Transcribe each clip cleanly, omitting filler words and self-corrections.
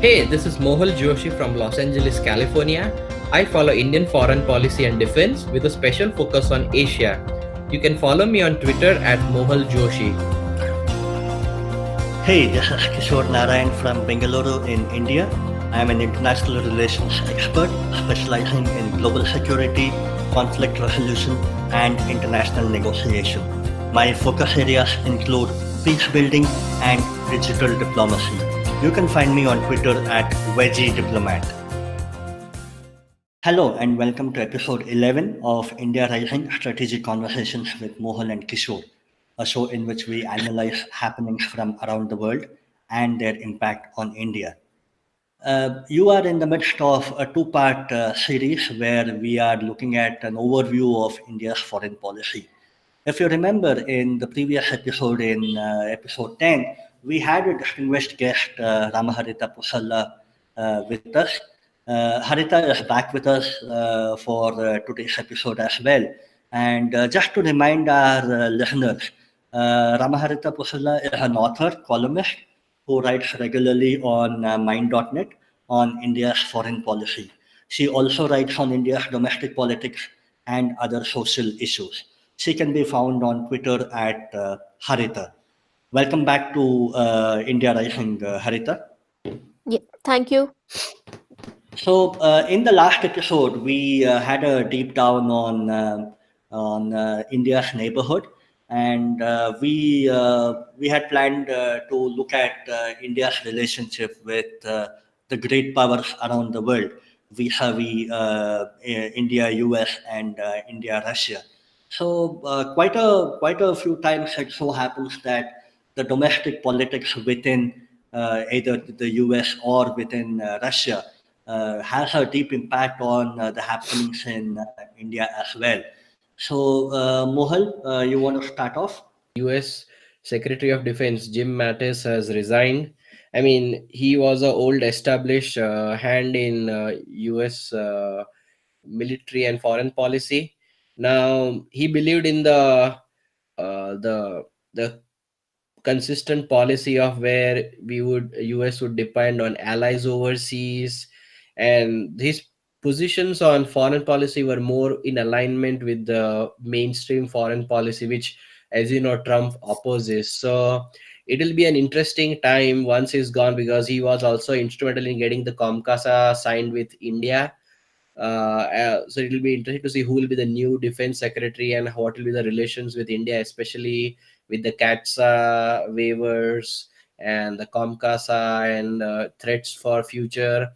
Hey, this is Mohal Joshi from Los Angeles, California. I follow Indian foreign policy and defense with a special focus on Asia. You can follow me on Twitter at Mohal Joshi. Hey, this is Kishor Narayan from Bengaluru in India. I am an international relations expert specializing in global security, conflict resolution, and international negotiation. My focus areas include peace building and digital diplomacy. You can find me on Twitter at VeggieDiplomat. Hello and welcome to episode 11 of India Rising Strategic Conversations with Mohal and Kishor, a show in which we analyze happenings from around the world and their impact on India. You are in the midst of a two-part series where we are looking at an overview of India's foreign policy. If you remember in the previous episode, in episode 10, we had a distinguished guest, Ramaharitha Pusarla, with us. Haritha is back with us for today's episode as well. And just to remind our listeners, Ramaharitha Pusarla is an author, columnist, who writes regularly on Mind.net on India's foreign policy. She also writes on India's domestic politics and other social issues. She can be found on Twitter at Haritha. Welcome back to India Rising, Haritha. Yeah, thank you. So in the last episode, we had a deep down on India's neighborhood, and we had planned to look at India's relationship with the great powers around the world, vis-a-vis India, US, and India, Russia. So quite a few times it so happens that the domestic politics within either the US or within Russia has a deep impact on the happenings in India as well. So, Mohal, you want to start off? US Secretary of Defense Jim Mattis has resigned. I mean, he was an old established hand in US military and foreign policy. Now he believed in the consistent policy of where US would depend on allies overseas, and his positions on foreign policy were more in alignment with the mainstream foreign policy, which, as you know, Trump opposes. So it'll be an interesting time once he's gone, because he was also instrumental in getting the Comcasa signed with India. So it'll be interesting to see who will be the new defense secretary and what will be the relations with India, especially with the CATSA waivers and the Comcasa and threats for future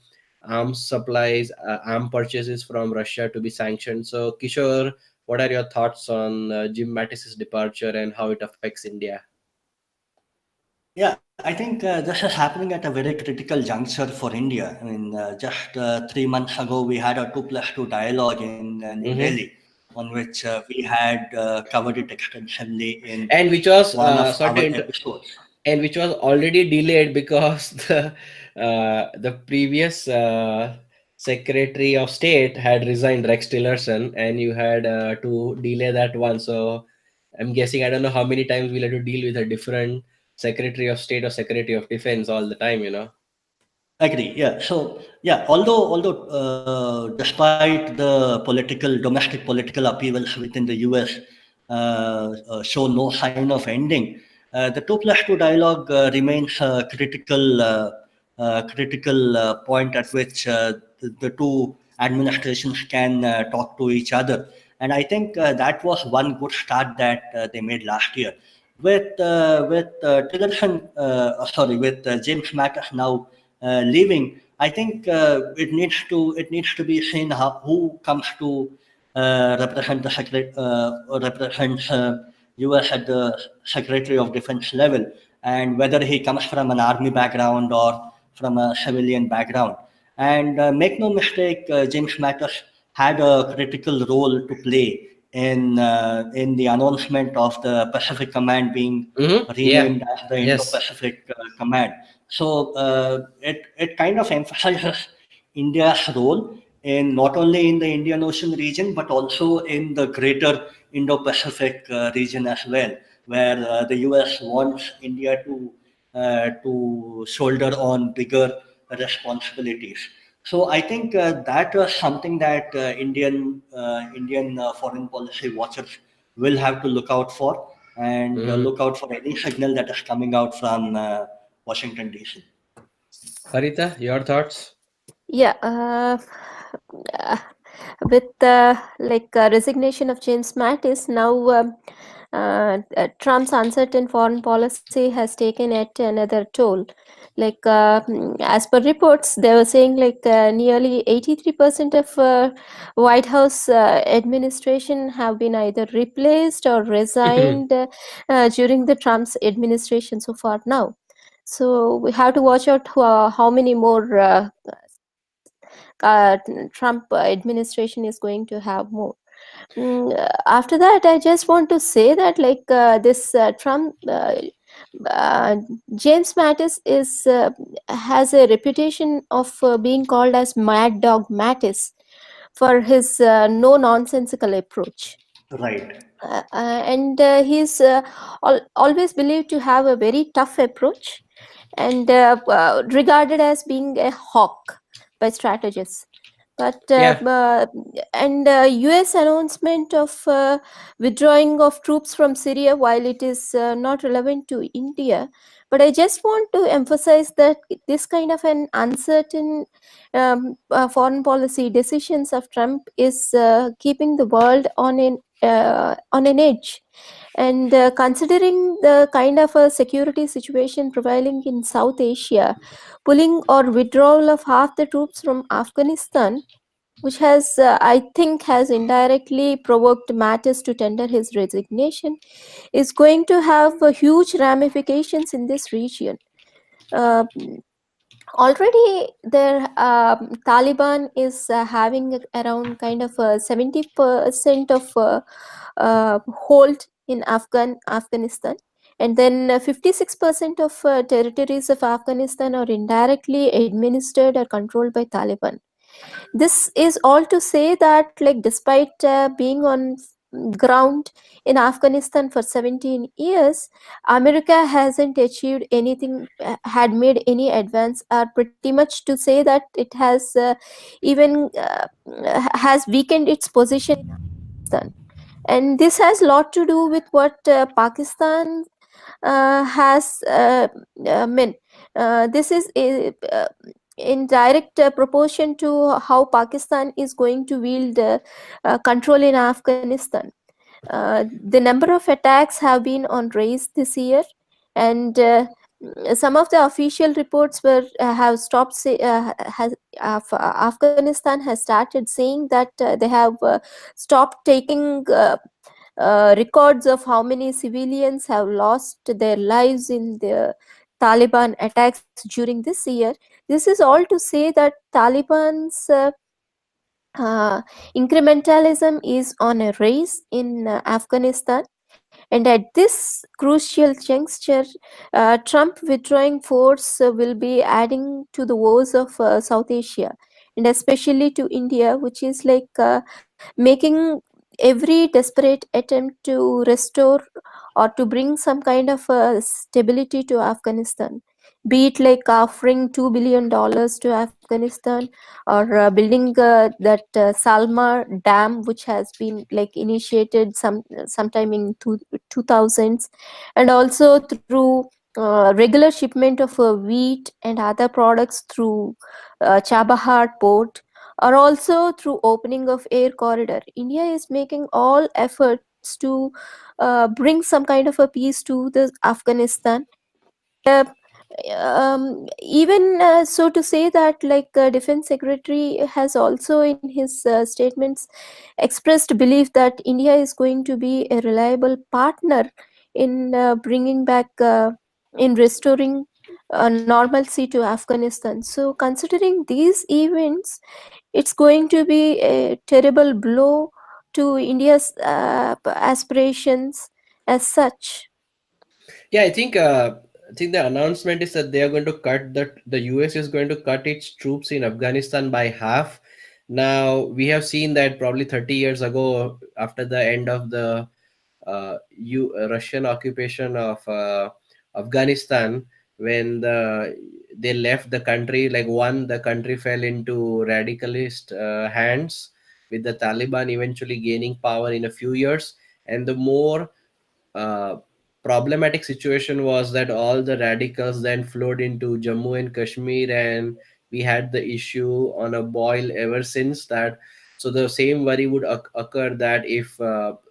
arms supplies, arm purchases from Russia to be sanctioned. So, Kishore, what are your thoughts on Jim Mattis's departure and how it affects India? Yeah, I think this is happening at a very critical juncture for India. I mean, just 3 months ago, we had a 2+2 dialogue in New Delhi, on which we had covered it extensively in and which was one of our episodes. And which was already delayed because the previous Secretary of State had resigned, Rex Tillerson, and you had to delay that one. So I'm guessing, I don't know how many times we'll have to deal with a different Secretary of State or Secretary of Defense all the time, you know. Agree. Yeah. So yeah, although despite the domestic political upheavals within the US show no sign of ending, the 2+2 dialogue remains a critical point at which the two administrations can talk to each other. And I think that was one good start that they made last year. With Tillerson, with James Mattis now leaving, I think it needs to be seen who comes to represent U.S. at the Secretary of Defense level, and whether he comes from an army background or from a civilian background. And make no mistake, James Mattis had a critical role to play in the announcement of the Pacific Command being renamed as the Indo-Pacific Command. So it kind of emphasizes India's role in not only in the Indian Ocean region but also in the greater Indo-Pacific region as well, where the US wants India to shoulder on bigger responsibilities. So I think that was something that Indian foreign policy watchers will have to look out for, and Mhm. look out for any signal that is coming out from Washington DC. Haritha, your thoughts? Yeah, uh, with resignation of James Mattis, now Trump's uncertain foreign policy has taken yet another toll. As per reports, they were saying nearly 83% of White House administration have been either replaced or resigned during the Trump's administration so far now. So we have to watch out how many more Trump administration is going to have more. After that, I just want to say that this Trump. Uh, James Mattis is has a reputation of being called as Mad Dog Mattis for his no nonsensical approach. Right, And he's always believed to have a very tough approach, and regarded as being a hawk by strategists. But Yeah. U.S. announcement of withdrawing of troops from Syria, while it is not relevant to India, but I just want to emphasize that this kind of an uncertain foreign policy decisions of Trump is keeping the world on an edge. And considering the kind of a security situation prevailing in South Asia, pulling or withdrawal of half the troops from Afghanistan, which has, I think, has indirectly provoked Mattis to tender his resignation, is going to have huge ramifications in this region. Uh, Already, their Taliban is having around kind of 70% of hold in Afghanistan, and then 56% of territories of Afghanistan are indirectly administered or controlled by Taliban. This is all to say that, despite being on ground in Afghanistan for 17 years, America hasn't achieved anything, had made any advance, or pretty much to say that it has even has weakened its position in Afghanistan. And this has a lot to do with what Pakistan has meant. This is in direct proportion to how Pakistan is going to wield control in Afghanistan. The number of attacks have been on raise this year, and some of the official reports were have stopped Afghanistan has started saying that they have stopped taking records of how many civilians have lost their lives in the Taliban attacks during this year. This is all to say that Taliban's incrementalism is on a race in Afghanistan. And at this crucial juncture, Trump withdrawing force will be adding to the woes of South Asia, and especially to India, which is making every desperate attempt to restore or to bring some kind of stability to Afghanistan, be it like offering $2 billion to Afghanistan, or building that Salma dam, which has been initiated sometime in 2000s, and also through regular shipment of wheat and other products through Chabahar port, or also through opening of air corridor. India is making all efforts to bring some kind of a peace to the Afghanistan. And even so to say that defense secretary has also in his statements expressed belief that India is going to be a reliable partner in bringing back in restoring normalcy to Afghanistan. So considering these events, it's going to be a terrible blow to India's aspirations as such. Yeah, I think the announcement is that they are going to cut the US is going to cut its troops in Afghanistan by half. Now we have seen that probably 30 years ago, after the end of the Russian occupation of Afghanistan, when they left the country. Like one, the country fell into radicalist hands, with the Taliban eventually gaining power in a few years. And the more uh, problematic situation was that all the radicals then flowed into Jammu and Kashmir, and we had the issue on a boil ever since that. So the same worry would occur that if,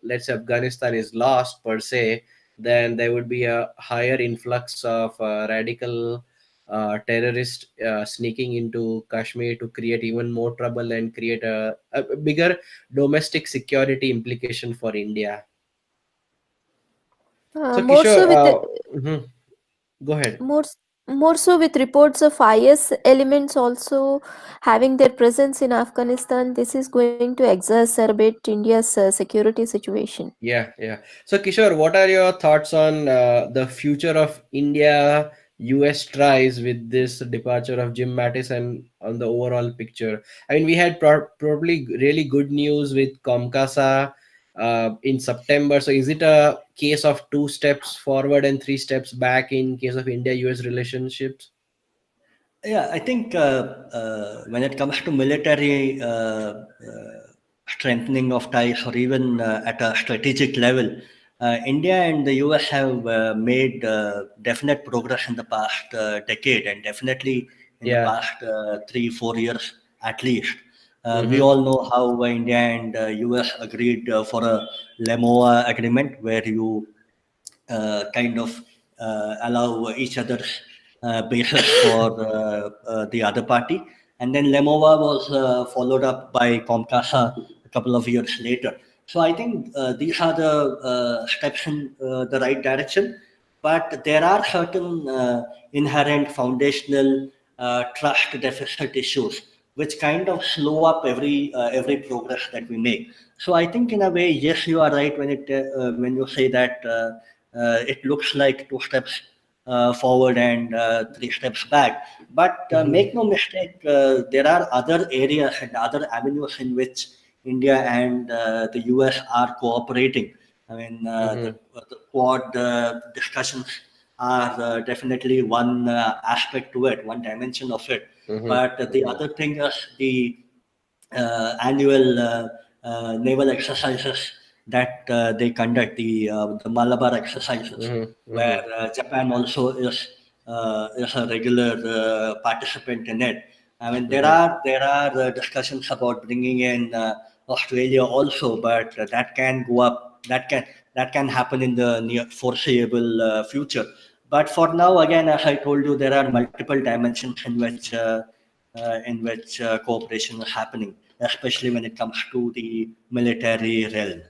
let's say, Afghanistan is lost per se, then there would be a higher influx of radical terrorists sneaking into Kashmir to create even more trouble and create a bigger domestic security implication for India. So More Kishore, so with the, go ahead. more s- more so with reports of IS elements also having their presence in Afghanistan. This is going to exacerbate India's security situation. Yeah, yeah. So Kishore, what are your thoughts on the future of India US ties with this departure of Jim Mattis and on the overall picture? I mean, we had probably really good news with Comcasa in September. So is it a case of two steps forward and three steps back in case of India US relationships? Yeah, I think when it comes to military strengthening of ties, or even at a strategic level, India and the US have made definite progress in the past decade, and definitely in the Yeah. past 3 4 years at least. We Mm-hmm. all know how India and US agreed for a Lemoa agreement, where you kind of allow each other's basis for the other party. And then Lemova was followed up by Comcasa a couple of years later. So I think these are the steps in the right direction, but there are certain inherent foundational trust deficit issues which kind of slow up every progress that we make. So I think in a way, yes, you are right when you say that it looks like two steps forward and three steps back. But make no mistake, there are other areas and other avenues in which India and the US are cooperating. I mean, Mm-hmm. the Quad discussions are definitely one aspect to it, one dimension of it. Mm-hmm. But the other thing is the annual naval exercises that they conduct, the Malabar exercises, Mm-hmm. where Mm-hmm. Japan also is a regular participant in it. I mean, there Mm-hmm. are discussions about bringing in Australia also, but that can go up. That can happen in the near foreseeable future. But for now, again, as I told you, there are multiple dimensions in which cooperation is happening, especially when it comes to the military realm.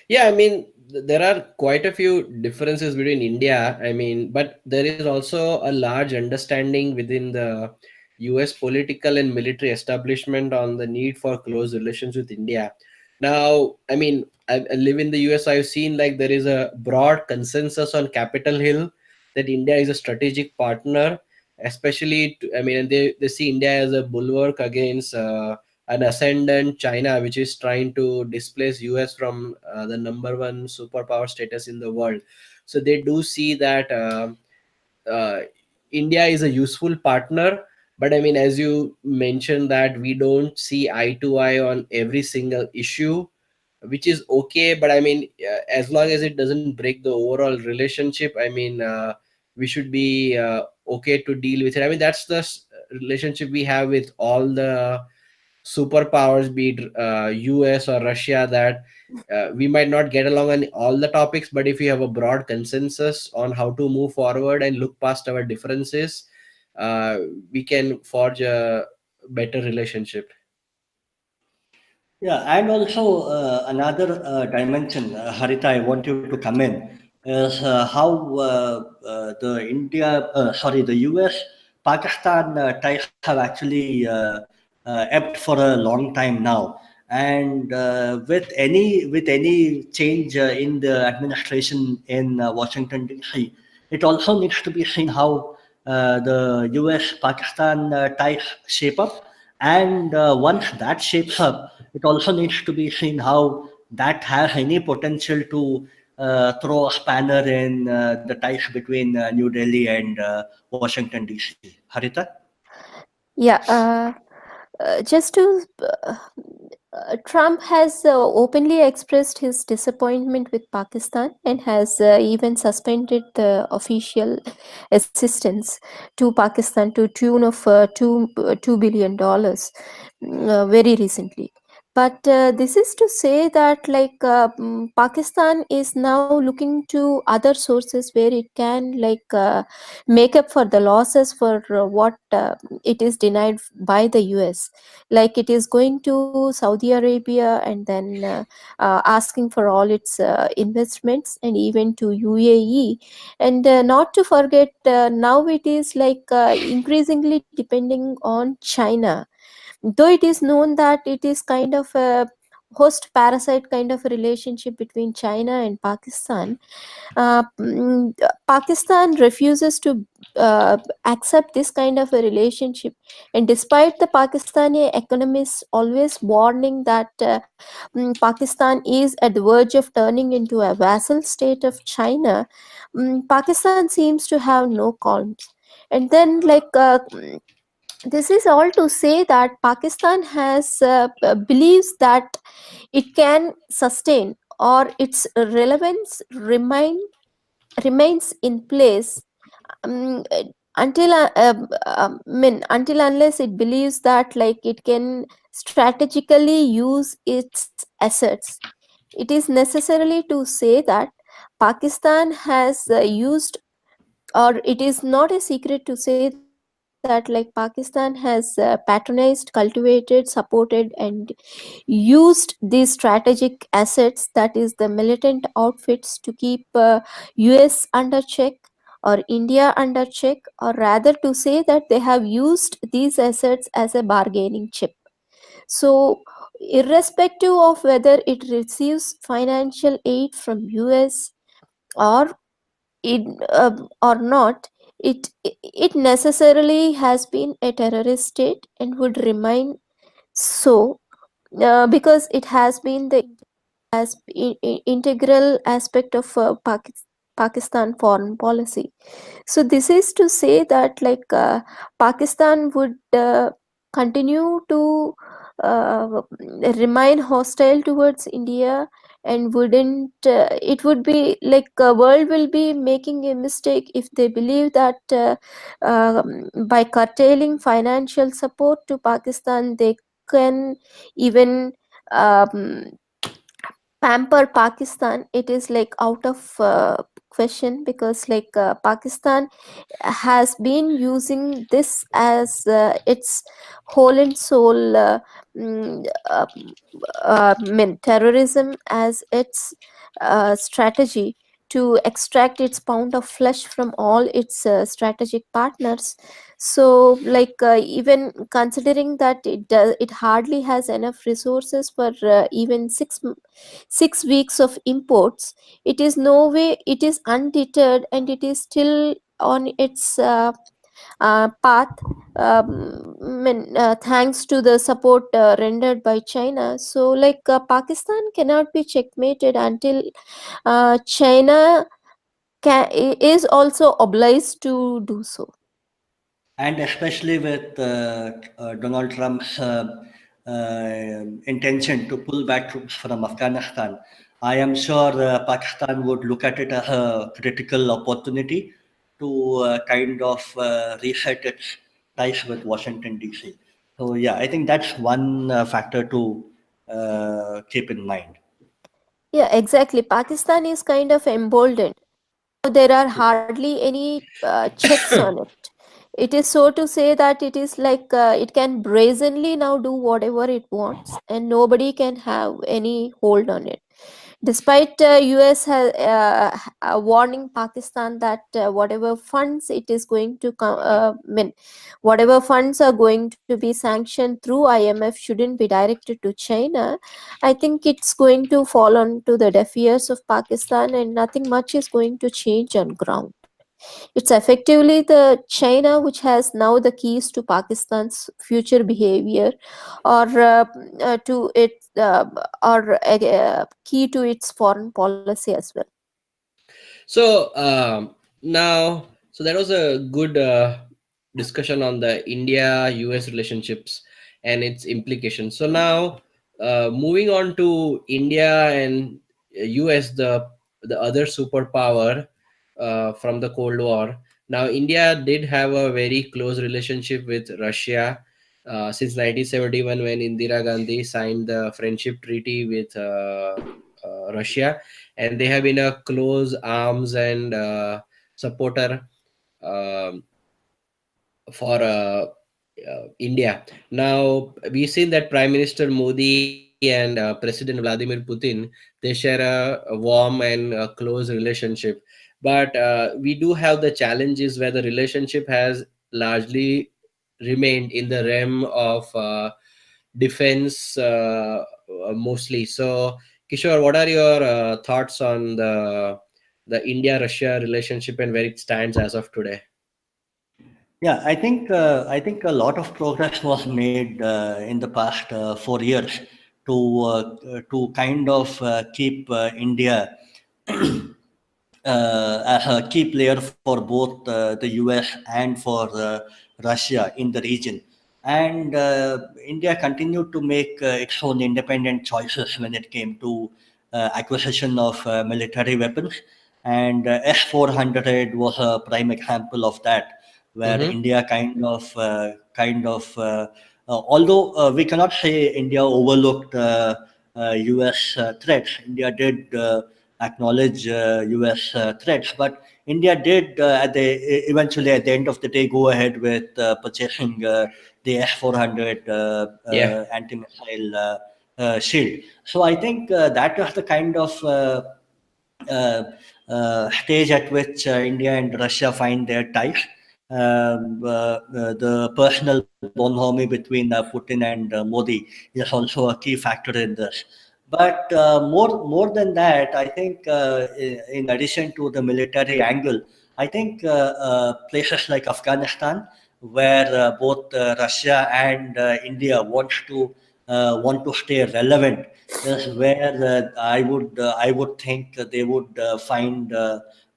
Yeah, I mean, there are quite a few differences between India. I mean, but there is also a large understanding within the US political and military establishment on the need for close relations with India. Now, I mean, I live in the US. I've seen like there is a broad consensus on Capitol Hill that India is a strategic partner, especially, I mean, and they see India as a bulwark against an ascendant China, which is trying to displace US from the number one superpower status in the world. So they do see that uh, India is a useful partner. But I mean, as you mentioned, that we don't see eye to eye on every single issue, which is okay. But I mean, as long as it doesn't break the overall relationship, I mean, we should be okay to deal with it. I mean, that's the relationship we have with all the superpowers, be it US or Russia, that we might not get along on all the topics, but if we have a broad consensus on how to move forward and look past our differences, uh, we can forge a better relationship. Yeah, and also another dimension, Haritha, I want you to come in, is how the US Pakistan ties have actually ebbed for a long time now. And with any change in the administration in Washington D.C., it also needs to be seen how the US Pakistan ties shape up. And once that shapes up, it also needs to be seen how that has any potential to throw a spanner in the ties between New Delhi and Washington DC. Haritha? Yeah, just to Trump has openly expressed his disappointment with Pakistan and has even suspended the official assistance to Pakistan to tune of $2 billion very recently. But this is to say that Pakistan is now looking to other sources where it can make up for the losses for what it is denied by the US, like it is going to Saudi Arabia and then asking for all its investments, and even to UAE, and not to forget now it is increasingly depending on China, though it is known that it is kind of a host parasite kind of a relationship between China and Pakistan. Pakistan refuses to accept this kind of a relationship, and despite the Pakistani economists always warning that Pakistan is at the verge of turning into a vassal state of China, Pakistan seems to have no qualms. And then this is all to say that Pakistan has believes that it can sustain, or its relevance remains in place until until unless it believes that it can strategically use its assets. It is necessarily to say that Pakistan has used, or it is not a secret to say that Pakistan has patronized, cultivated, supported, and used these strategic assets, that is the militant outfits, to keep US under check or India under check, or rather to say that they have used these assets as a bargaining chip. So irrespective of whether it receives financial aid from US or it or not, it necessarily has been a terrorist state and would remain so, because it has been the integral aspect of Pakistan foreign policy. So this is to say that Pakistan would continue to uh, remain hostile towards India, and wouldn't it would be like world will be making a mistake if they believe that by curtailing financial support to Pakistan they can even um, pamper Pakistan. It is out of question, because Pakistan has been using this as its whole and soul mm, uh, terrorism as its strategy to extract its pound of flesh from all its strategic partners. So even considering that it hardly has enough resources for even 6 weeks of imports, it is no way, it is undeterred, and it is still on its path, thanks to the support rendered by China. So Pakistan cannot be checkmated until China is also obliged to do so. And especially with Donald Trump's intention to pull back troops from Afghanistan, I am sure Pakistan would look at it as a critical opportunity to kind of reset its ties with Washington DC. So yeah, I think that's one factor to keep in mind. Yeah, exactly. Pakistan is kind of emboldened. There are hardly any checks on it. It is so to say that it is it can brazenly now do whatever it wants, and nobody can have any hold on it. Despite US has warning Pakistan that whatever funds it is going to whatever funds are going to be sanctioned through IMF shouldn't be directed to China. I think it's going to fall on to the deaf ears of Pakistan, and nothing much is going to change on ground. It's effectively the China which has now the keys to Pakistan's future behavior, or to its or key to its foreign policy as well. So now, so that was a good discussion on the India-US relationships and its implications. So now, moving on to India and US, the other superpower from the Cold War. Now, India did have a very close relationship with Russia since 1971 when Indira Gandhi signed the friendship treaty with Russia, and they have been a close arms and supporter um for India. Now we've seen that Prime Minister Modi and President Vladimir Putin, they share a warm and close relationship, but we do have the challenges where the relationship has largely remained in the realm of defense mostly. So, Kishore, what are your thoughts on the India-Russia relationship and where it stands as of today? Yeah, I think a lot of progress was made in the past 4 years to kind of keep India as a key player for both the US and for Russia in the region. And India continued to make its own independent choices when it came to acquisition of military weapons. And S-400 was a prime example of that, where Mm-hmm. India although we cannot say India overlooked US threats, India did acknowledge US threats, but India did eventually at the end of the day go ahead with purchasing the S-400 Yeah. anti-missile shield. So I think that is the kind of uh, stage at which India and Russia find their ties. The personal bonhomie between Putin and Modi is also a key factor in this. But more than that, I think in addition to the military angle, I think places like Afghanistan, where both Russia and India want to stay relevant, is where I would think they would find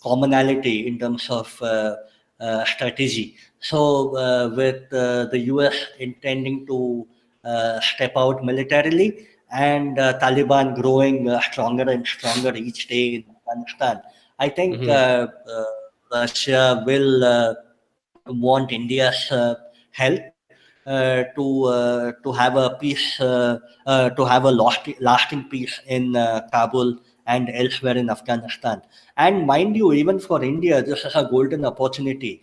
commonality in terms of strategy. So with the US intending to step out militarily and Taliban growing stronger and stronger each day in Afghanistan, I think Mm-hmm. Russia will want India's help to have a peace, to have a lasting peace in Kabul and elsewhere in Afghanistan. And mind you, even for India, this is a golden opportunity.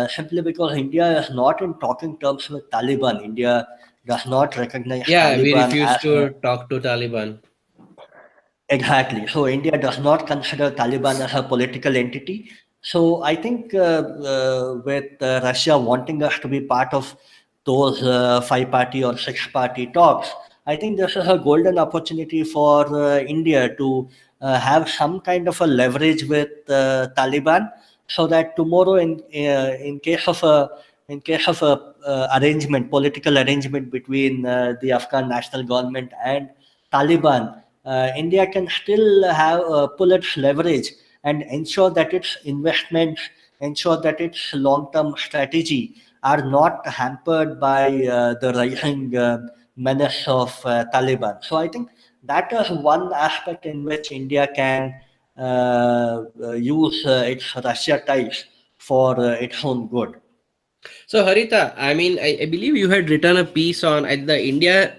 Simply because India is not in talking terms with Taliban. India does not recognize Yeah, we Taliban refuse as a. to talk to Taliban. Exactly. So India does not consider Taliban as a political entity. So I think with Russia wanting us to be part of those five-party or six-party talks, I think this is a golden opportunity for India to have some kind of a leverage with Taliban, so that tomorrow, in case of a arrangement, political arrangement between the Afghan national government and Taliban, India can still have pull its leverage and ensure that its investments, ensure that its long-term strategy are not hampered by the rising menace of Taliban. So I think that is one aspect in which India can use its Russia ties for its own good. So, Haritha, I mean, I believe you had written a piece on the India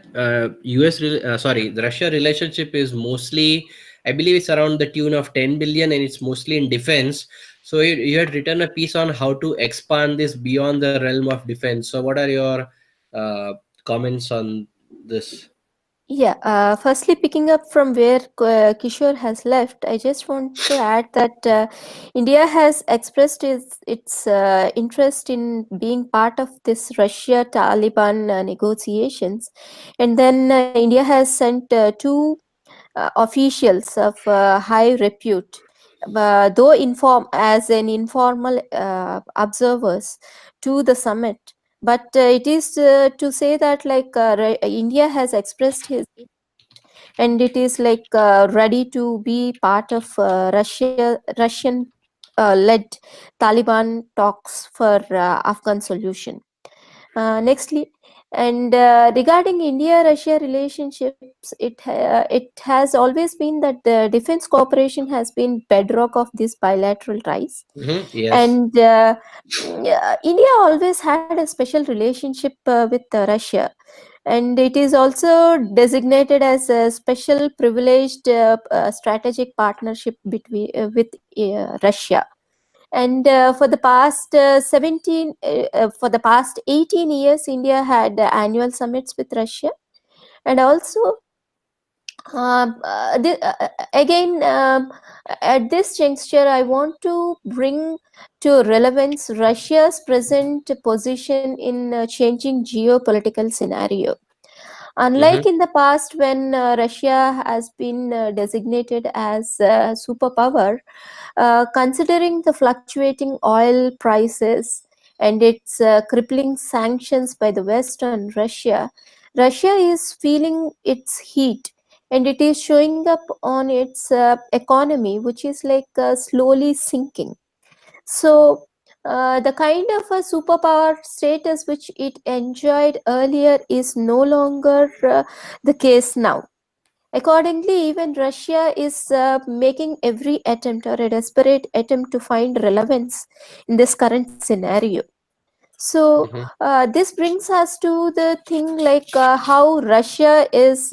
US, sorry, the Russia relationship is mostly, I believe it's around the tune of 10 billion and it's mostly in defense. So, you had written a piece on how to expand this beyond the realm of defense. So, what are your uh, comments on this? Yeah, firstly, picking up from where Kishore has left, I just want to add that India has expressed its interest in being part of this Russia Taliban negotiations. And then India has sent two officials of high repute, though as an informal observers to the summit. But it is to say that India has expressed his and it is like ready to be part of Russian led Taliban talks for Afghan solution. Nextly, and regarding India-Russia relationships, it has always been that the defense cooperation has been bedrock of this bilateral ties, Yes. and India always had a special relationship with Russia, and it is also designated as a special privileged strategic partnership between with Russia. And for the past 18 years, India had annual summits with Russia, and also again, at this juncture, I want to bring to relevance Russia's present position in changing geopolitical scenario. Unlike Mm-hmm. in the past, when Russia has been designated as a superpower, considering the fluctuating oil prices and its crippling sanctions by the West on Russia, Russia is feeling its heat, and it is showing up on its economy, which is like slowly sinking. So, the kind of a superpower status which it enjoyed earlier is no longer the case now. Accordingly, even Russia is making every attempt or a desperate attempt to find relevance in this current scenario. So, Mm-hmm. this brings us to the thing like how Russia is,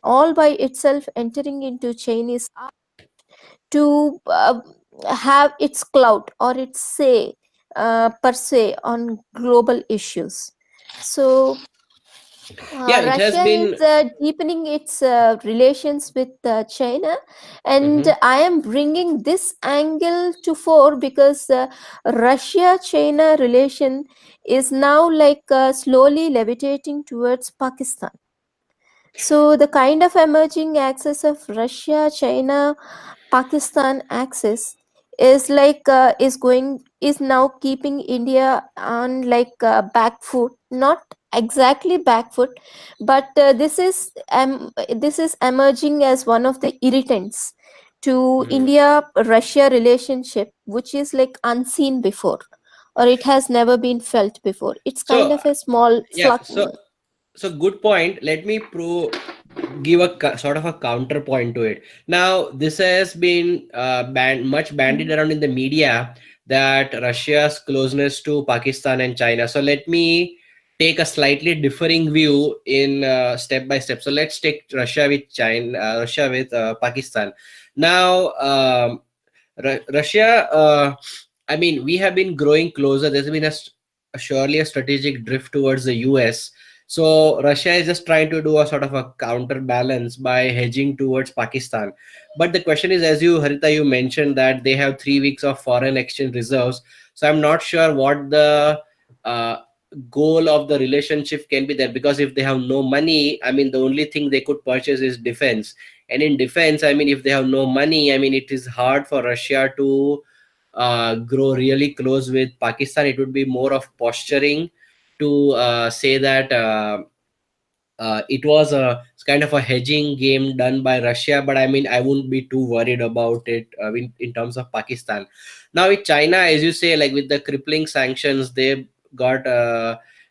all by itself entering into Chinese to have its clout or its say per se on global issues. So, Yeah, it has Russia is been. deepening its relations with China, and Mm-hmm. I am bringing this angle to fore because Russia-China relation is now like slowly levitating towards Pakistan. So the kind of emerging axis of Russia, China, Pakistan axis is now keeping India on like back foot, not exactly back foot, but this is emerging as one of the irritants to Mm-hmm. India Russia relationship, which is like unseen before, or it has never been felt before. It's kind So of a small yeah, fluck. so good point. Let me give a sort of a counterpoint to it. Now, this has been much bandied around in the media, that Russia's closeness to Pakistan and China. So let me take a slightly differing view in step by step. So let's take Russia with China, Russia with Pakistan. Now, Russia, I mean, we have been growing closer. There's been surely a strategic drift towards the US. So Russia is just trying to do a sort of a counterbalance by hedging towards Pakistan. But the question is, as you, Haritha, you mentioned that they have 3 weeks of foreign exchange reserves. So I'm not sure what the uh, goal of the relationship can be there, because if they have no money, I mean, the only thing they could purchase is defense. And in defense, I mean, if they have no money, I mean, it is hard for Russia to grow really close with Pakistan. It would be more of posturing to say that it was a kind of a hedging game done by Russia. But I mean, I wouldn't be too worried about it in terms of Pakistan. Now with China, as you say, like with the crippling sanctions, they got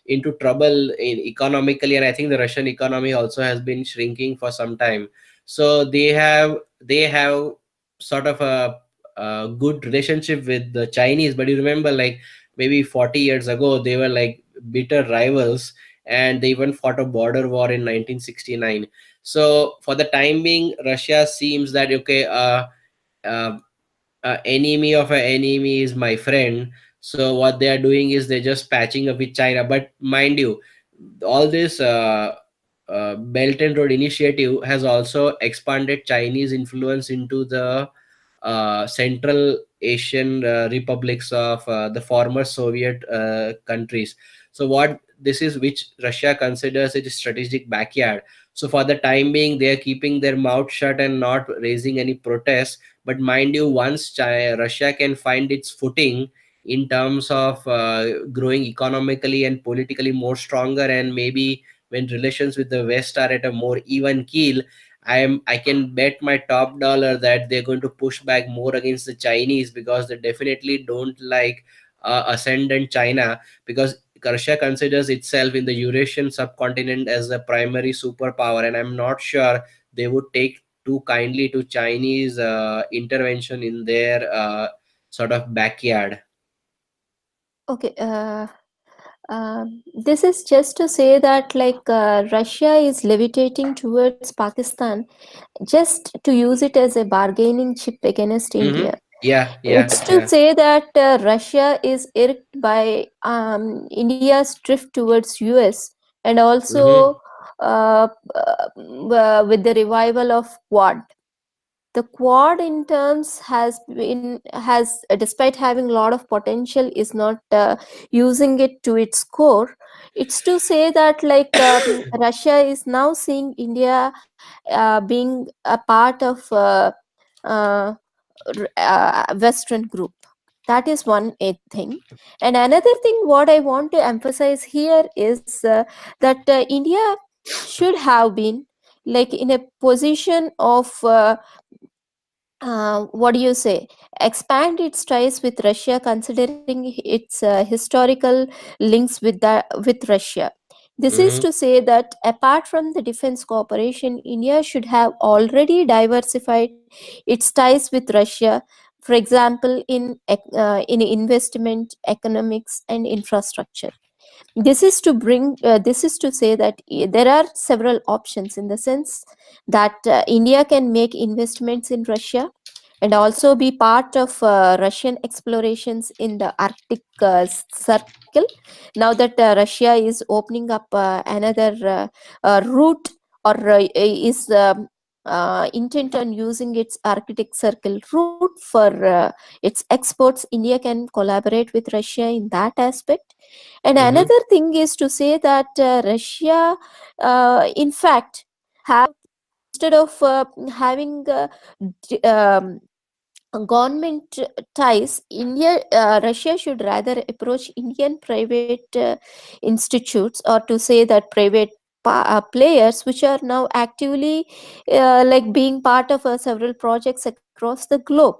into trouble in economically, and I think the Russian economy also has been shrinking for some time. So they have sort of a good relationship with the Chinese. But you remember, like maybe 40 years ago, they were like bitter rivals, and they even fought a border war in 1969. So for the time being, Russia seems that okay, uh, enemy of an enemy is my friend. So what they are doing is they're just patching up with China. But mind you, all this Belt and Road Initiative has also expanded Chinese influence into the Central Asian republics of the former Soviet countries. So what this is, which Russia considers its strategic backyard. So for the time being, they are keeping their mouth shut and not raising any protests. But mind you, once Russia can find its footing in terms of growing economically and politically more stronger, and maybe when relations with the West are at a more even keel, I can bet my top dollar that they're going to push back more against the Chinese, because they definitely don't like ascendant China, because Russia considers itself in the Eurasian subcontinent as the primary superpower, and I'm not sure they would take too kindly to Chinese intervention in their sort of backyard. Okay. This is just to say that Russia is levitating towards Pakistan just to use it as a bargaining chip against Mm-hmm. India. Yeah, yeah, It's to yeah. say that Russia is irked by India's drift towards US, and Mm-hmm. also with the revival of Quad. The Quad in terms has despite having a lot of potential, is not using it to its core. It's to say that Russia is now seeing India being a part of uh, Western group. That is one thing. And another thing, what I want to emphasize here is that India should have been in a position of what do you say, expand its ties with Russia, considering its historical links with Russia. This is Mm-hmm. to say that apart from the defense cooperation, India should have already diversified its ties with Russia, for example in investment, economics and infrastructure. This is to say that there are several options, in the sense that India can make investments in Russia and also be part of Russian explorations in the Arctic Circle. Now that Russia is opening up another route, or is intent on using its Arctic Circle route for its exports, India can collaborate with Russia in that aspect. And Mm-hmm. another thing is to say that Russia, in fact, have instead of having d- um, government ties, Russia should rather approach Indian private institutes, or to say that private players, which are now actively being part of several projects across the globe.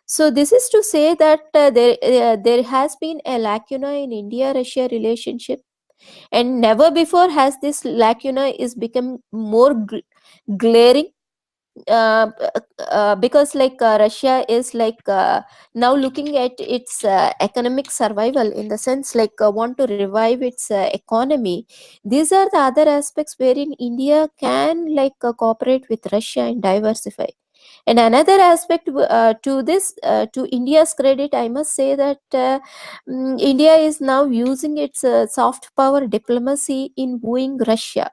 So this is to say that there has been a lacuna in India-Russia relationship, and never before has this lacuna is become more glaring, because Russia is now looking at its economic survival, in the sense want to revive its economy. These are the other aspects wherein India can cooperate with Russia and diversify. And another aspect to this, to India's credit, I must say that India is now using its soft power diplomacy in wooing Russia.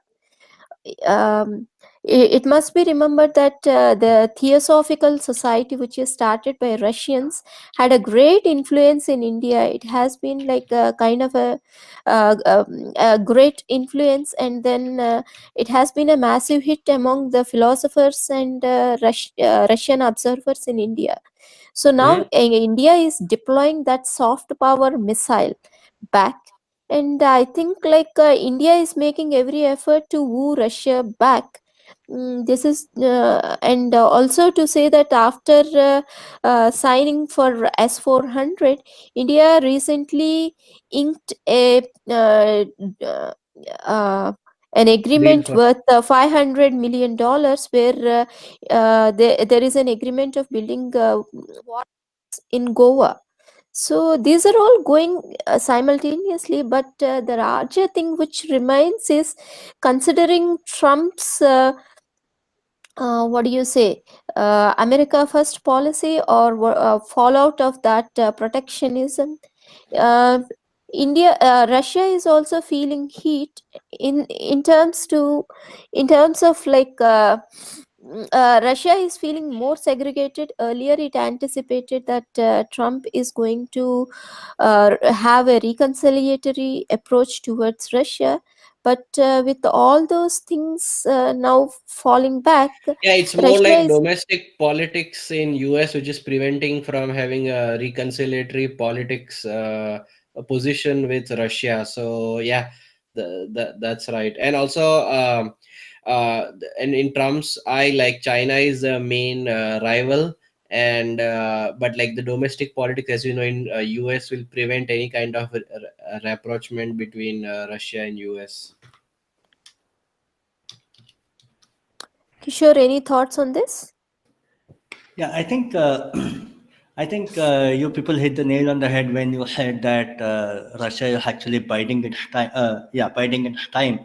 um, it must be remembered that the Theosophical Society, which is started by Russians, had a great influence in India. It has been like a kind of a great influence, and then it has been a massive hit among the philosophers and Russian observers in India. So now Mm-hmm. India is deploying that soft power missile back, and I think India is making every effort to woo Russia back. This is and also to say that after signing for S-400, India recently inked uh, uh, an Deal agreement for. worth $500 million, where there is an agreement of building in Goa. So these are all going simultaneously, but the larger thing which remains is, considering Trump's what do you say, America First policy, or fallout of that protectionism. uh, Russia is also feeling heat in terms to in terms of Russia is feeling more segregated. Earlier, it anticipated that Trump is going to have a reconciliatory approach towards Russia, but with all those things now falling back, Yeah, it's more Russia like is domestic politics in US, which is preventing from having a reconciliatory politics position with Russia. So yeah, That's right. And also, and in Trump's eye, like China is the main rival, and but like the domestic politics, as you know, in US will prevent any kind of rapprochement between Russia and US. Kishore, any thoughts on this? Yeah, I think I think you people hit the nail on the head when you said that Russia is actually biding its time. Biding its time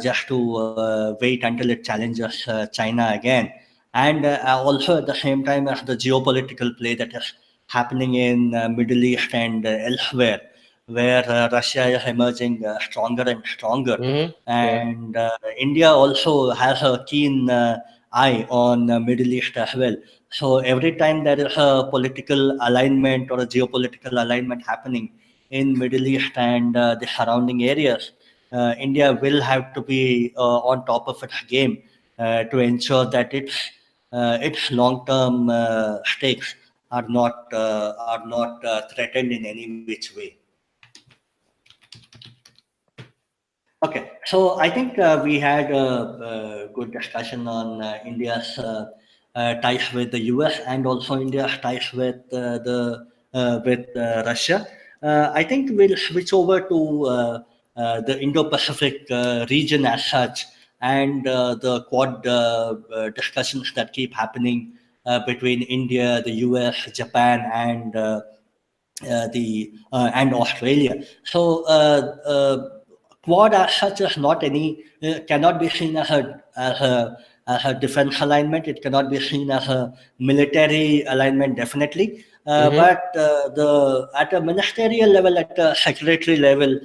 just to wait until it challenges China again, and also at the same time as the geopolitical play that is happening in Middle East and elsewhere, where Russia is emerging stronger and stronger, Mm-hmm. Yeah. and India also has a keen eye on Middle East as well. So every time there is a political alignment or a geopolitical alignment happening in Middle East and the surrounding areas, India will have to be on top of its game to ensure that its long-term stakes are not threatened in any which way. Okay, so I think we had a good discussion on India's ties with the US and also India's ties with Russia. I think we'll switch over to the Indo-Pacific region as such and the Quad discussions that keep happening between India, the US, Japan, and Australia. So Quad as such is not any cannot be seen as a defense alignment. It cannot be seen as a military alignment, definitely. Mm-hmm. But the at a ministerial level, at a secretary level,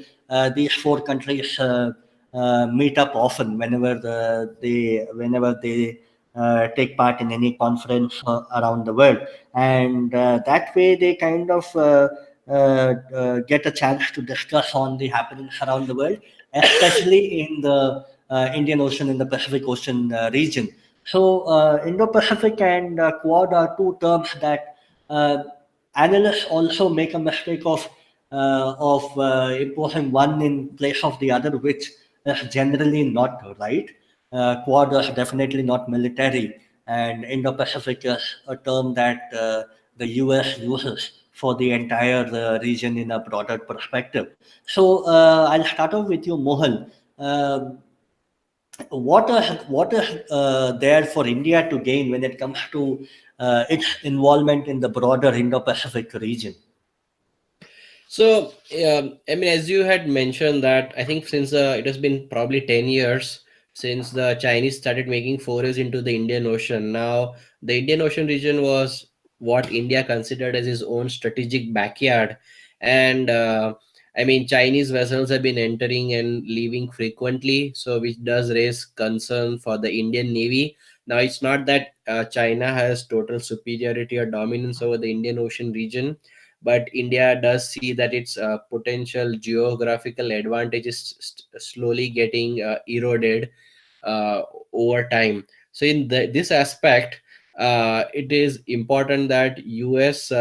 these four countries meet up often whenever they take part in any conference around the world, and that way they kind of get a chance to discuss on the happenings around the world, especially in the Indian Ocean and the Pacific Ocean region. So Indo-Pacific and Quad are two terms that uh, analysts also make a mistake of imposing one in place of the other, which is generally not right. Quad is definitely not military, and Indo-Pacific is a term that the US uses for the entire region in a broader perspective. So I'll start off with you, Mohal. Um what is there for India to gain when it comes to its involvement in the broader Indo-Pacific region? So, I mean, as you had mentioned that I think since it has been probably 10 years since the Chinese started making forays into the Indian Ocean. Now, the Indian Ocean region was what India considered as its own strategic backyard. And I mean, Chinese vessels have been entering and leaving frequently, so which does raise concern for the Indian Navy. Now, it's not that China has total superiority or dominance over the Indian Ocean region, but India does see that its potential geographical advantage is slowly getting eroded uh, over time. So in this aspect, it is important that US,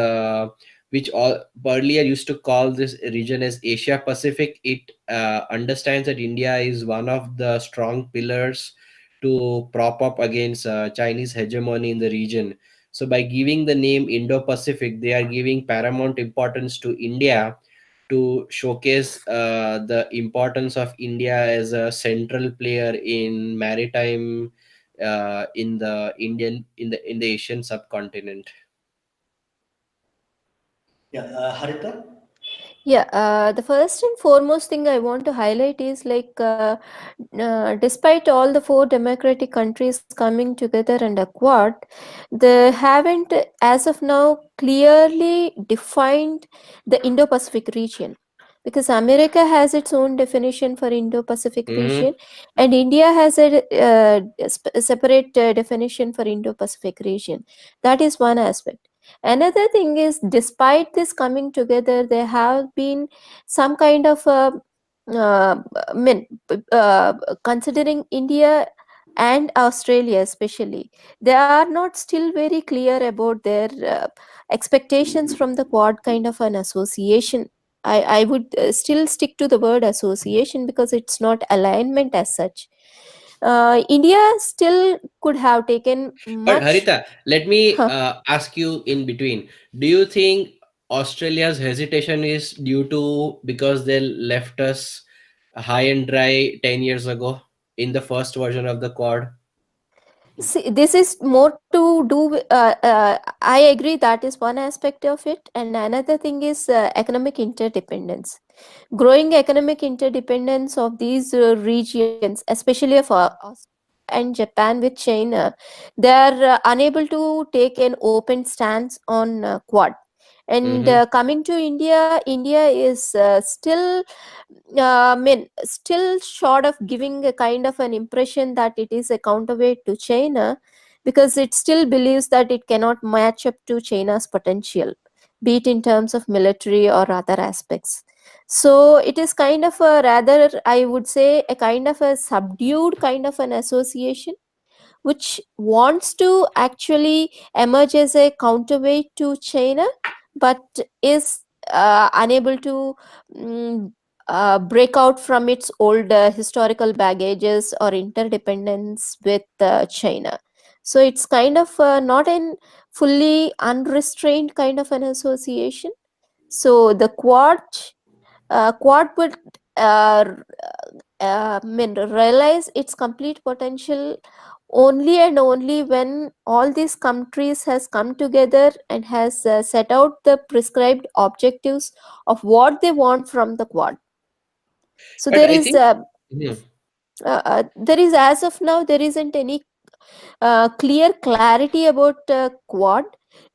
which all earlier used to call this region as Asia Pacific, it understands that India is one of the strong pillars to prop up against Chinese hegemony in the region. So by giving the name Indo-Pacific, they are giving paramount importance to India to showcase the importance of India as a central player in maritime in the Asian subcontinent. Yeah, Haritha? Yeah, the first and foremost thing I want to highlight is despite all the four democratic countries coming together and a quad, they haven't, as of now, clearly defined the Indo-Pacific region. Because America has its own definition for Indo-Pacific Mm-hmm. region, and India has a separate definition for Indo-Pacific region. That is one aspect. Another thing is, despite this coming together, there have been some kind of I mean, considering India and Australia especially, they are not still very clear about their expectations from the Quad kind of an association. I would still stick to the word association because it's not alignment as such. India still could have taken But much. Haritha, let me Huh. ask you in between. Do you think Australia's hesitation is due to because they left us high and dry 10 years ago in the first version of the Quad? See, this is more to do with, I agree that is one aspect of it, and another thing is economic interdependence. Growing economic interdependence of these regions, especially of Australia and Japan with China, they are unable to take an open stance on Quad. And Mm-hmm. coming to India, India is still, still short of giving a kind of an impression that it is a counterweight to China, because it still believes that it cannot match up to China's potential, be it in terms of military or other aspects. So it is kind of a rather, I would say, a kind of a subdued kind of an association which wants to actually emerge as a counterweight to China, but is unable to mm, break out from its old historical baggages or interdependence with China. So it's kind of not an fully unrestrained kind of an association. So the Quad would realize its complete potential only and only when all these countries has come together and has set out the prescribed objectives of what they want from the Quad. So But I think, mhm. there is, as of now, there isn't any clear clarity about Quad,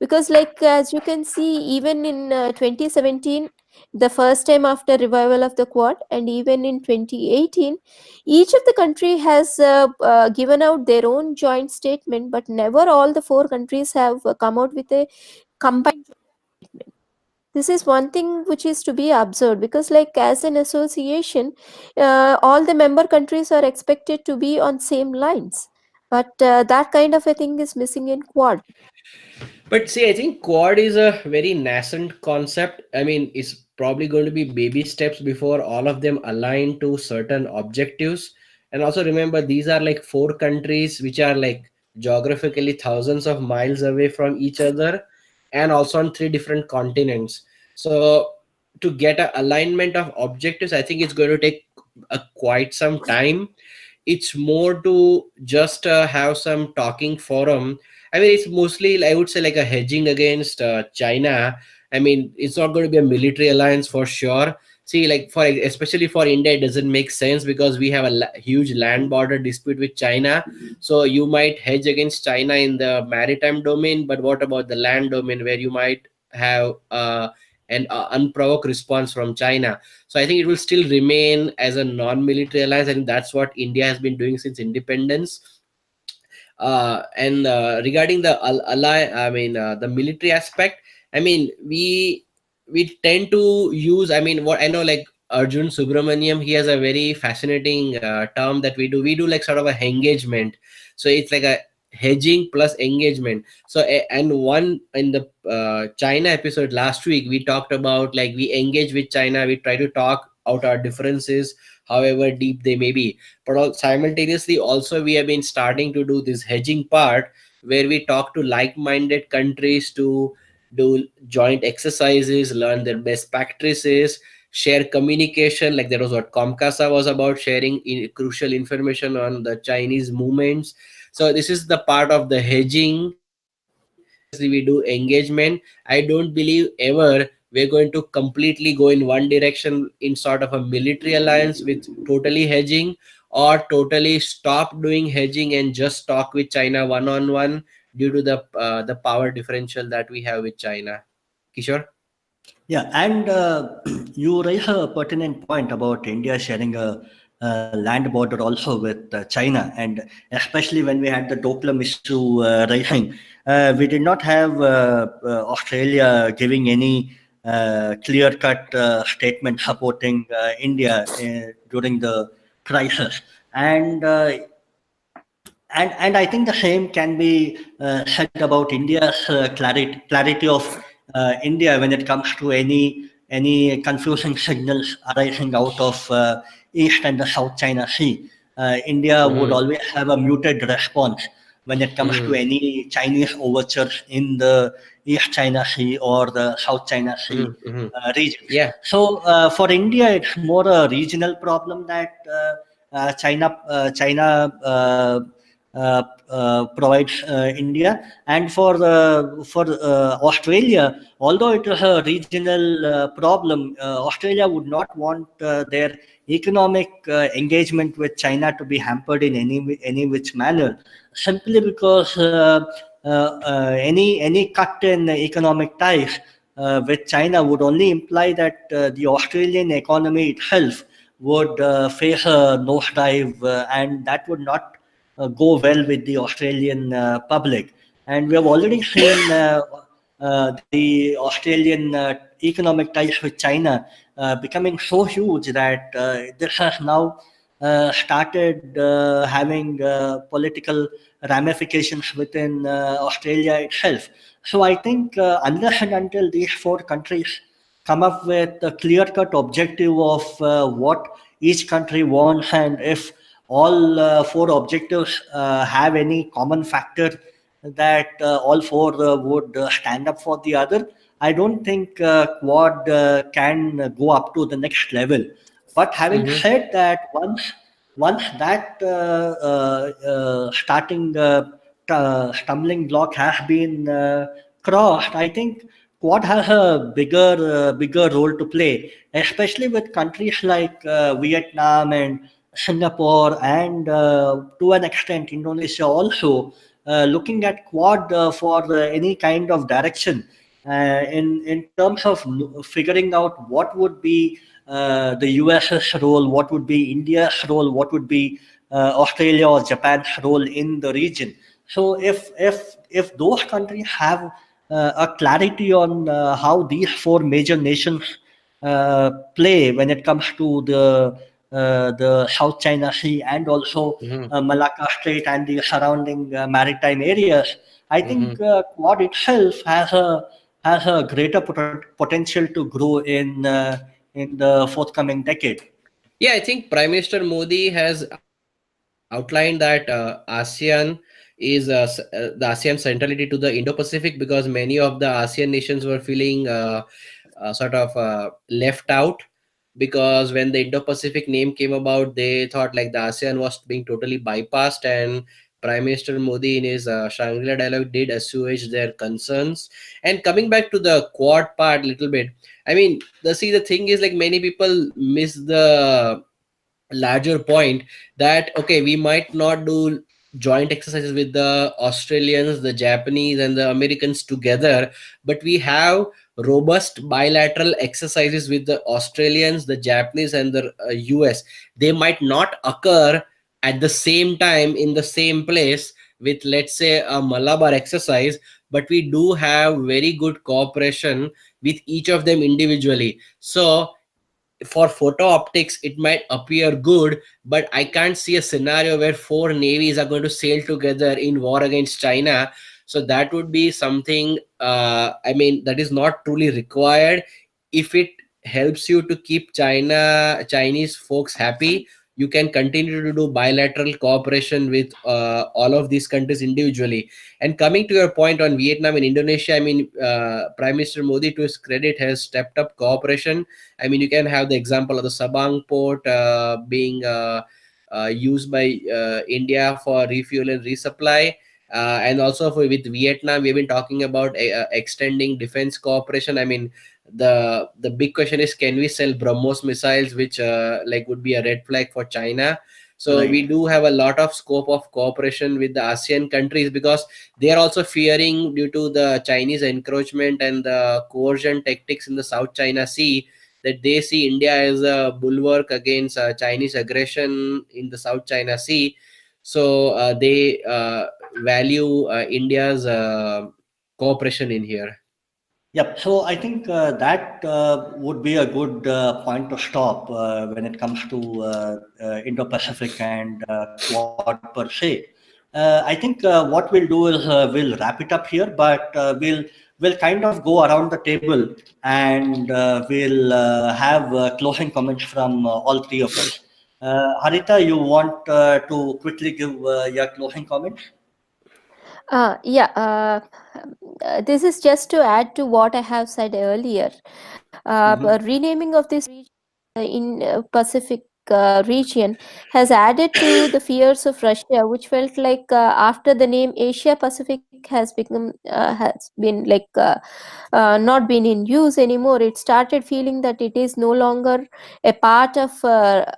because like as you can see, even in 2017, the first time after revival of the Quad, and even in 2018, each of the country has given out their own joint statement, but never all the four countries have come out with a combined statement. This is one thing which is to be observed, because like as an association, all the member countries are expected to be on same lines, but that kind of a thing is missing in Quad. But see, I think quad is a very nascent concept. I mean, it's probably going to be baby steps before all of them align to certain objectives. And also remember, these are like four countries which are like geographically thousands of miles away from each other and also on three different continents. So to get a alignment of objectives, I think it's going to take quite some time. It's more to just have some talking forum. I mean, it's mostly, I would say, like a hedging against China. I mean, it's not going to be a military alliance for sure. See, like for especially for India, it doesn't make sense because we have a huge land border dispute with China. So you might hedge against China in the maritime domain, but what about the land domain where you might have an unprovoked response from China? So I think it will still remain as a non-military alliance. I think that's what India has been doing since independence. And regarding the the military aspect, I mean, we tend to use. I mean, what I know, like Arjun Subramaniam, he has a very fascinating term that we do. We do like sort of a engagement. So it's like a hedging plus engagement. So and one in the China episode last week, we talked about like we engage with China, we try to talk out our differences, however deep they may be, but simultaneously also we have been starting to do this hedging part where we talk to like-minded countries to do joint exercises, learn their best practices, share communication. Like that was what Comcasa was about, sharing crucial information on the Chinese movements. So this is the part of the hedging. Simultaneously we do engagement. I don't believe ever we're going to completely go in one direction in sort of a military alliance with totally hedging, or totally stop doing hedging and just talk with China one on one due to the power differential that we have with China. Kishore? Yeah, and you raise a pertinent point about India sharing a land border also with China, and especially when we had the Doklam issue rising, we did not have Australia giving any clear-cut statement supporting India during the crisis, and and I think the same can be said about India's clarity of India when it comes to any any confusing signals arising out of East and the South China Sea. India would Mm-hmm. always have a muted response when it comes to Mm-hmm. any Chinese overtures in the East China Sea or the South China Sea Mm-hmm. Mm-hmm. regions. Yeah. So for India, it's more a regional problem that China provides India, and for Australia, although it is a regional problem, Australia would not want their economic engagement with China to be hampered in any which manner, simply because any cut in economic ties with China would only imply that the Australian economy itself would face a nosedive, and that would not go well with the Australian public. And we have already seen the Australian economic ties with China becoming so huge that this has now started having political ramifications within Australia itself. So I think unless and until these four countries come up with a clear-cut objective of what each country wants, and if all four objectives have any common factor that all four would stand up for the other, I don't think Quad can go up to the next level. But having Mm-hmm. said that, once that starting stumbling block has been crossed, I think Quad has a bigger role to play, especially with countries like Vietnam and Singapore, and to an extent Indonesia also looking at Quad for any kind of direction in terms of figuring out what would be the US's role, what would be India's role, what would be Australia or Japan's role in the region. So if those countries have a clarity on how these four major nations play when it comes to the South China Sea and also Mm-hmm. Malacca Strait and the surrounding maritime areas, I Mm-hmm. think Quad itself has a greater potential to grow in the forthcoming decade. Yeah, I think Prime Minister Modi has outlined that ASEAN is the ASEAN centrality to the Indo-Pacific, because many of the ASEAN nations were feeling sort of left out, because when the Indo-Pacific name came about, they thought like the ASEAN was being totally bypassed, and Prime Minister Modi in his Shangri-La dialogue did assuage their concerns. And coming back to the Quad part a little bit, I mean, the thing is like many people miss the larger point that okay, we might not do joint exercises with the Australians, the Japanese, and the Americans together, but we have robust bilateral exercises with the Australians, the Japanese, and the US. They might not occur at the same time in the same place with, let's say, a Malabar exercise, but we do have very good cooperation with each of them individually. So for photo optics it might appear good, but I can't see a scenario where four navies are going to sail together in war against China. So that would be something, I mean, that is not truly required. If it helps you to keep Chinese folks happy, you can continue to do bilateral cooperation with all of these countries individually. And coming to your point on Vietnam and Indonesia, I mean, Prime Minister Modi, to his credit, has stepped up cooperation. I mean, you can have the example of the Sabang port being used by India for refuel and resupply. And also with Vietnam, we've been talking about extending defense cooperation. I mean, the big question is, can we sell BrahMos missiles, which like would be a red flag for China? So we Right. do have a lot of scope of cooperation with the ASEAN countries, because they are also fearing, due to the Chinese encroachment and the coercion tactics in the South China Sea, that they see India as a bulwark against Chinese aggression in the South China Sea. So they value India's cooperation in here. Yep. So I think that would be a good point to stop when it comes to Indo-Pacific and Quad per se. I think what we'll do is we'll wrap it up here, but we'll we'll kind of go around the table and we'll have closing comments from all three of us. Haritha, you want to quickly give your closing comments? Yeah, this is just to add to what I have said earlier. Mm-hmm. Renaming of this region in Pacific region has added to the fears of Russia, which felt like after the name Asia Pacific has been like not been in use anymore, it started feeling that it is no longer a part of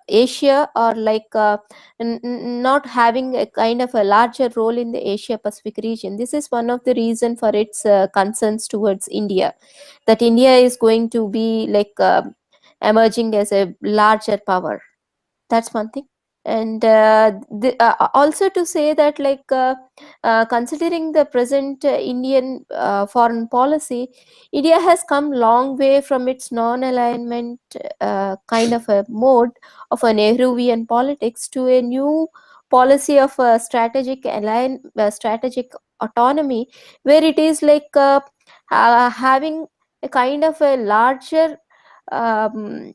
Asia, or like not having a kind of a larger role in the Asia Pacific region. This is one of the reason for its concerns towards India, that India is going to be like emerging as a larger power. That's one thing. And also to say that like considering the present Indian foreign policy, India has come long way from its non-alignment kind of a mode of a Nehruvian politics to a new policy of strategic autonomy, where it is like having a kind of a larger um,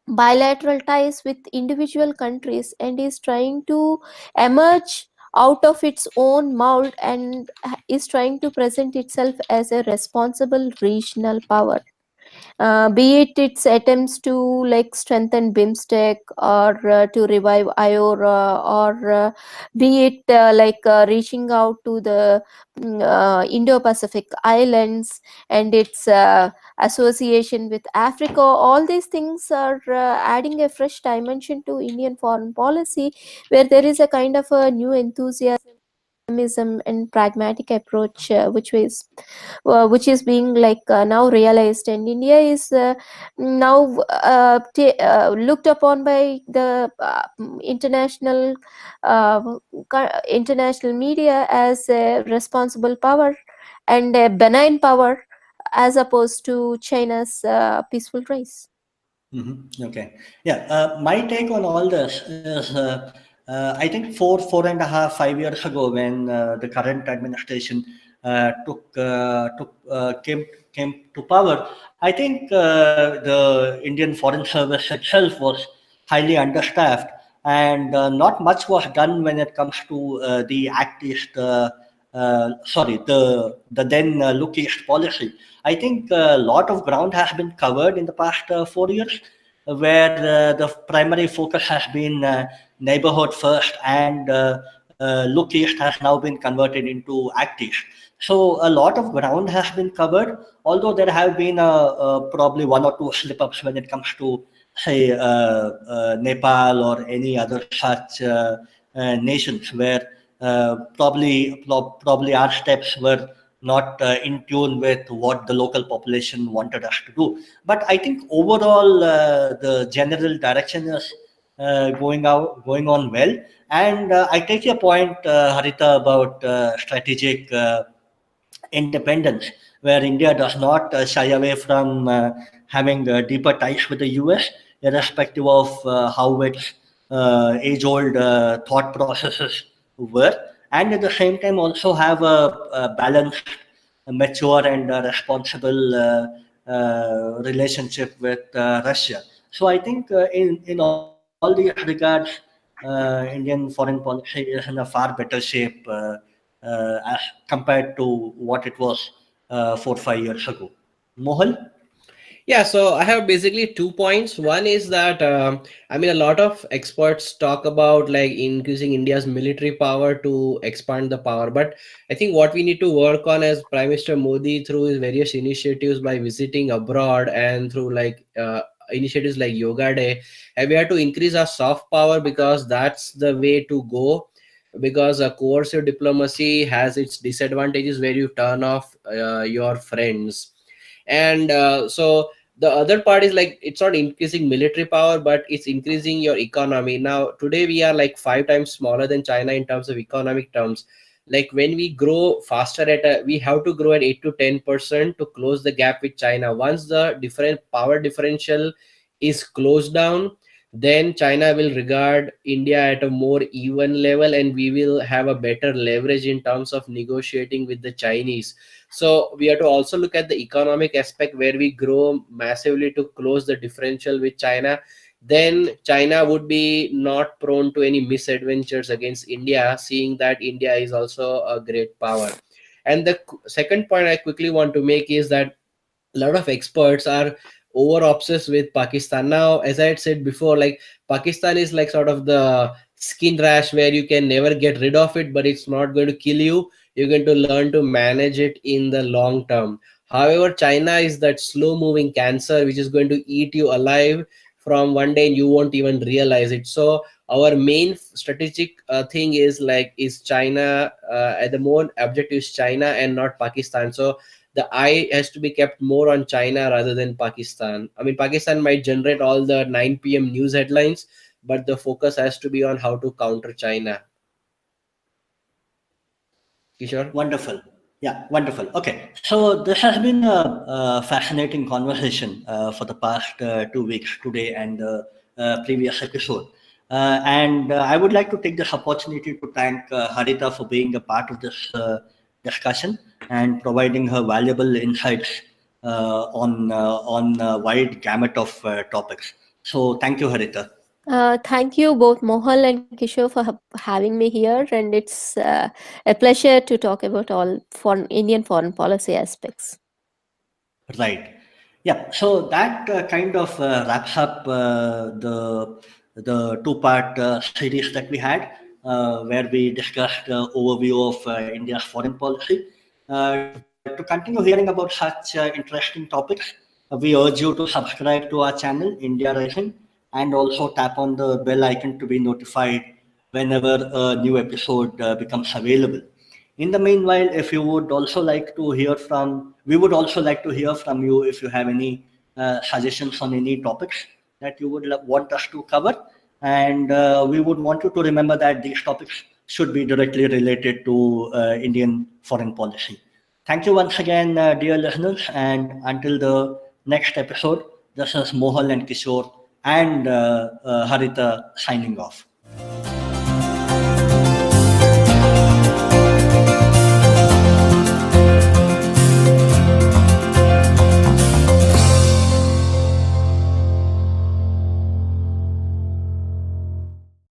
bilateral ties with individual countries, and is trying to emerge out of its own mold, and is trying to present itself as a responsible regional power, be it its attempts to like strengthen BIMSTEC, or to revive IORA, or be it reaching out to the Indo-Pacific islands and its association with Africa. All these things are adding a fresh dimension to Indian foreign policy, where there is a kind of a new enthusiasm and pragmatic approach, which is being like now realized, and India is now looked upon by the uh, international media as a responsible power and a benign power, as opposed to China's peaceful race. Okay. Yeah. My take on all this is, I think 4.5, 5 years ago, when the current administration came to power, I think the Indian Foreign Service itself was highly understaffed, and not much was done when it comes to the Act East. Sorry, the then Look East policy. I think a lot of ground has been covered in the past 4 years, where the primary focus has been neighborhood first, and Look East has now been converted into Act East. So a lot of ground has been covered, although there have been probably one or two slip-ups when it comes to, say, Nepal or any other such nations, where probably our steps were not in tune with what the local population wanted us to do. But I think overall the general direction is going on well. And I take your point, Haritha, about strategic independence, where India does not shy away from having deeper ties with the US, irrespective of how its age-old thought processes were, and at the same time also have a balanced, mature, and responsible relationship with Russia. So I think in all these regards, Indian foreign policy is in a far better shape as compared to what it was 4 5 years ago. Mohal? Yeah, so I have basically 2 points. One is that I mean, a lot of experts talk about like increasing India's military power to expand the power, but I think what we need to work on as Prime Minister Modi through his various initiatives by visiting abroad and through like initiatives like Yoga Day, we have to increase our soft power, because that's the way to go. Because a coercive diplomacy has its disadvantages where you turn off your friends, and so the other part is like it's not increasing military power, but it's increasing your economy. Now today we are like 5 times smaller than China in terms of economic terms. Like when we grow faster we have to grow at 8 to 10% to close the gap with China. Once the different power differential is closed down, then China will regard India at a more even level, and we will have a better leverage in terms of negotiating with the Chinese. So we have to also look at the economic aspect where we grow massively to close the differential with China. Then China would be not prone to any misadventures against India, seeing that India is also a great power. And the second point I quickly want to make is that a lot of experts are over obsessed with Pakistan. Now, as I had said before, like Pakistan is like sort of the skin rash where you can never get rid of it, but it's not going to kill you. You're going to learn to manage it in the long term. However, China is that slow moving cancer which is going to eat you alive from one day and you won't even realize it. So our main strategic thing is like, is China, at the moment objective is China and not Pakistan. So the eye has to be kept more on China rather than Pakistan. I mean, Pakistan might generate all the 9 p.m. news headlines, but the focus has to be on how to counter China. Kishore? Wonderful. Yeah, wonderful. Okay, so this has been a fascinating conversation for the past 2 weeks, today and the previous episode. And I would like to take this opportunity to thank Haritha for being a part of this discussion and providing her valuable insights on a wide gamut of topics. So thank you, Haritha. Thank you both Mohal and Kishore for having me here, and it's a pleasure to talk about all Indian foreign policy aspects. Right. Yeah. So that kind of wraps up the two-part series that we had, where we discussed overview of India's foreign policy. To continue hearing about such interesting topics, we urge you to subscribe to our channel, India Rising, and also tap on the bell icon to be notified whenever a new episode becomes available. In the meanwhile, if you would also like to hear from, we would also like to hear from you if you have any suggestions on any topics that you would want us to cover. And we would want you to remember that these topics should be directly related to Indian foreign policy. Thank you once again, dear listeners. And until the next episode, this is Mohal and Kishore and Haritha signing off.